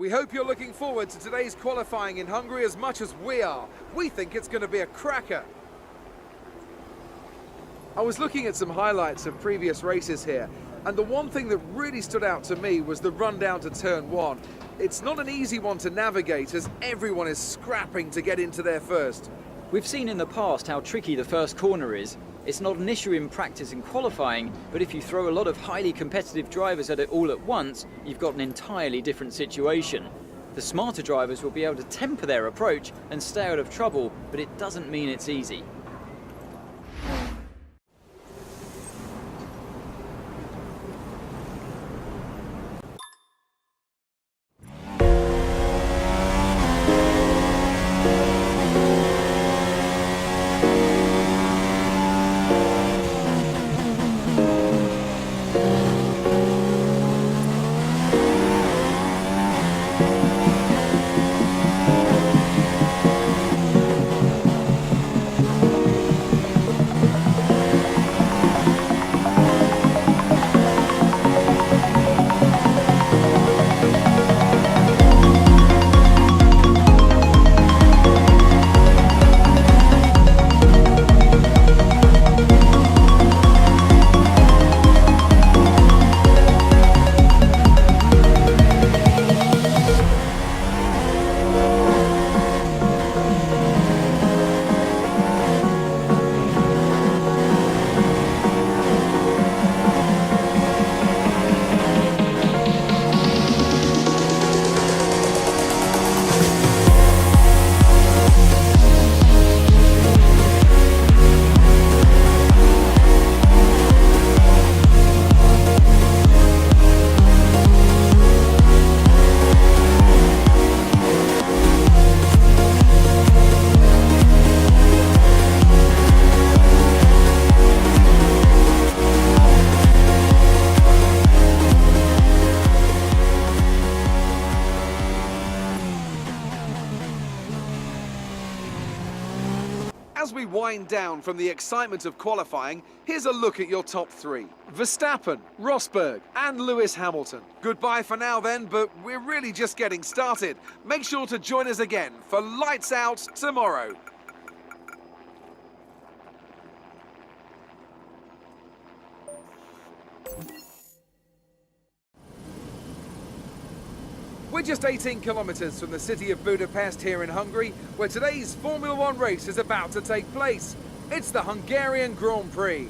We hope you're looking forward to today's qualifying in Hungary as much as we are. We think it's going to be a cracker. I was looking at some highlights of previous races here, and the one thing that really stood out to me was the run down to turn 1. It's not an easy one to navigate as everyone is scrapping to get into there first. We've seen in the past how tricky the first corner is. It's not an issue in practice and qualifying, but if you throw a lot of highly competitive drivers at it all at once, you've got an entirely different situation. The smarter drivers will be able to temper their approach and stay out of trouble, but it doesn't mean it's easy. As we wind down from the excitement of qualifying, here's a look at your top 3. Verstappen, Rosberg and Lewis Hamilton. Goodbye for now then, but we're really just getting started. Make sure to join us again for Lights Out tomorrow. We're just 18 kilometers from the city of Budapest here in Hungary, where today's Formula 1 race is about to take place. It's the Hungarian Grand Prix.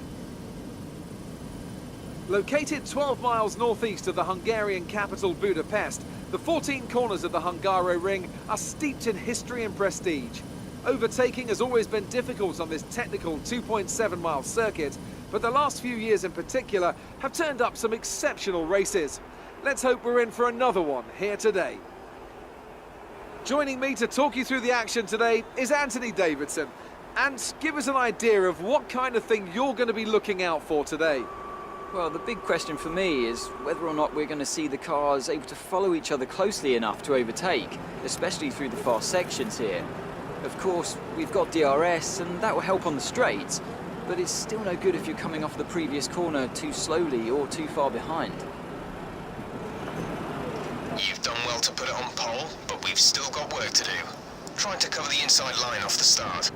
Located 12 miles northeast of the Hungarian capital Budapest, the 14 corners of the Hungaroring are steeped in history and prestige. Overtaking has always been difficult on this technical 2.7-mile circuit, but the last few years in particular have turned up some exceptional races. Let's hope we're in for another one here today. Joining me to talk you through the action today is Anthony Davidson. And give us an idea of what kind of thing you're going to be looking out for today. Well, the big question for me is whether or not we're going to see the cars able to follow each other closely enough to overtake, especially through the fast sections here. Of course, we've got DRS and that will help on the straights, but it's still no good if you're coming off the previous corner too slowly or too far behind. You've done well to put it on pole, but we've still got work to do. Trying to cover the inside line off the start.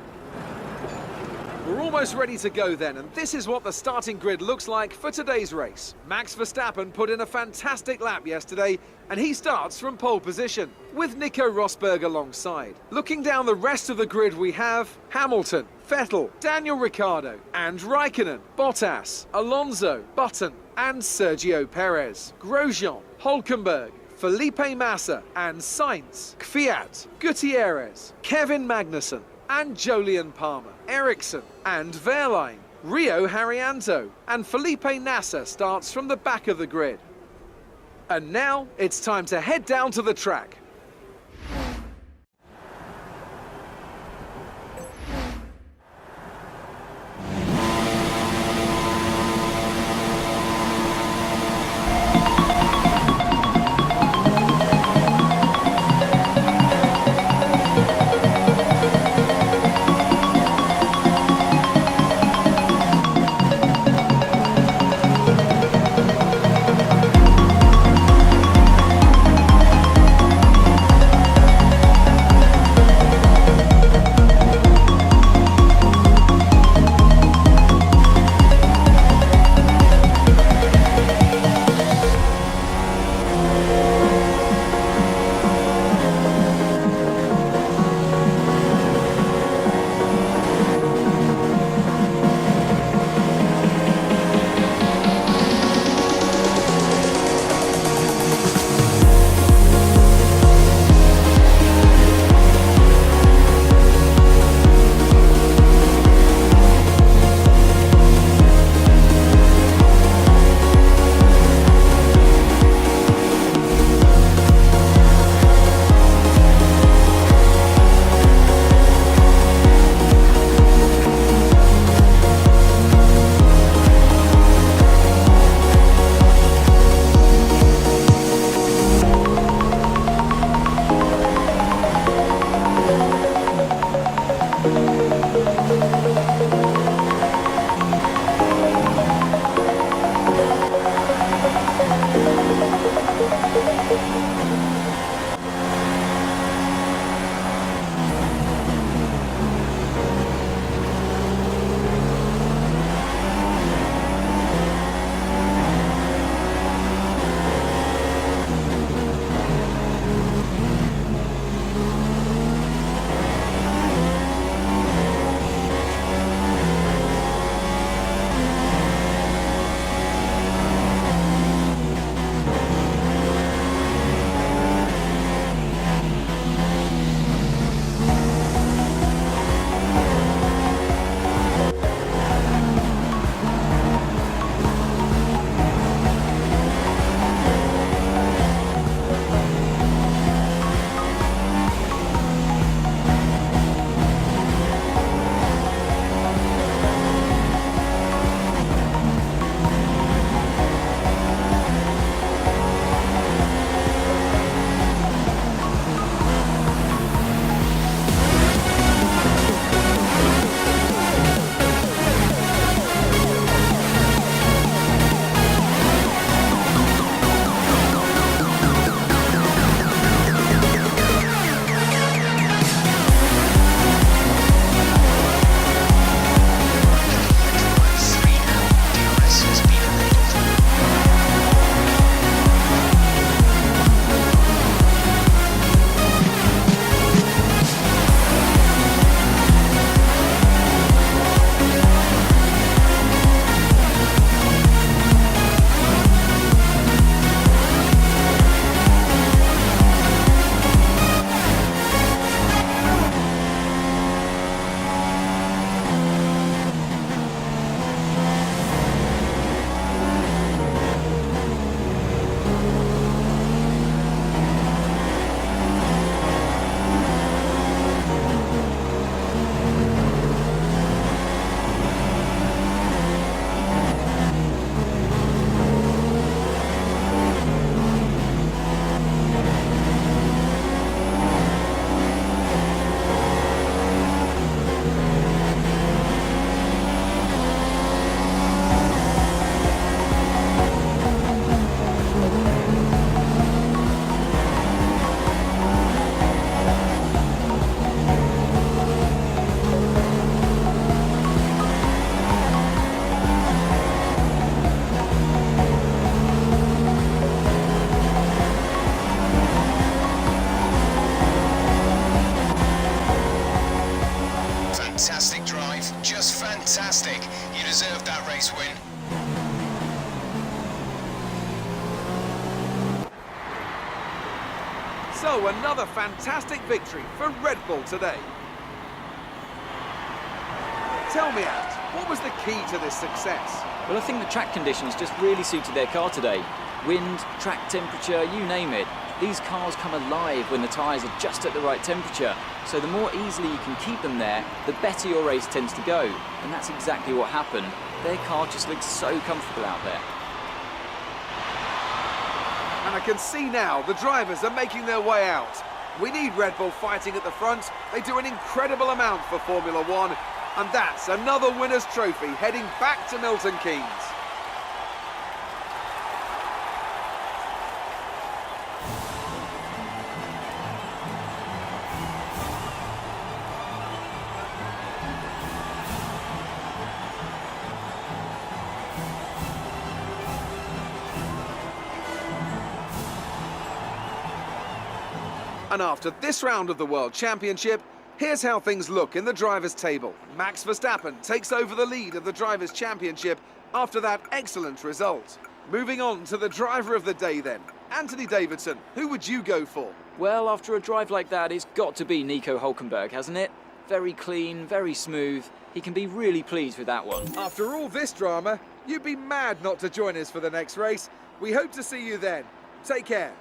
We're almost ready to go then, and this is what the starting grid looks like for today's race. Max Verstappen put in a fantastic lap yesterday, and he starts from pole position, with Nico Rosberg alongside. Looking down the rest of the grid we have Hamilton, Vettel, Daniel Ricciardo, and Raikkonen, Bottas, Alonso, Button, and Sergio Perez, Grosjean, Hülkenberg, Felipe Massa and Sainz, Kvyat, Gutierrez, Kevin Magnussen and Jolyon Palmer, Ericsson and Wehrlein, Rio Haryanto and Felipe Nasser starts from the back of the grid. And now it's time to head down to the track. So another fantastic victory for Red Bull today. Tell me, Ant, what was the key to this success? Well, I think the track conditions just really suited their car today. Wind, track temperature, you name it. These cars come alive when the tyres are just at the right temperature. So the more easily you can keep them there, the better your race tends to go. And that's exactly what happened. Their car just looks so comfortable out there. And I can see now the drivers are making their way out. We need Red Bull fighting at the front. They do an incredible amount for Formula One. And that's another winner's trophy heading back to Milton Keynes. And after this round of the World Championship, here's how things look in the drivers' table. Max Verstappen takes over the lead of the Drivers' Championship after that excellent result. Moving on to the driver of the day then. Anthony Davidson, who would you go for? Well, after a drive like that, it's got to be Nico Hülkenberg, hasn't it? Very clean, very smooth. He can be really pleased with that one. After all this drama, you'd be mad not to join us for the next race. We hope to see you then. Take care.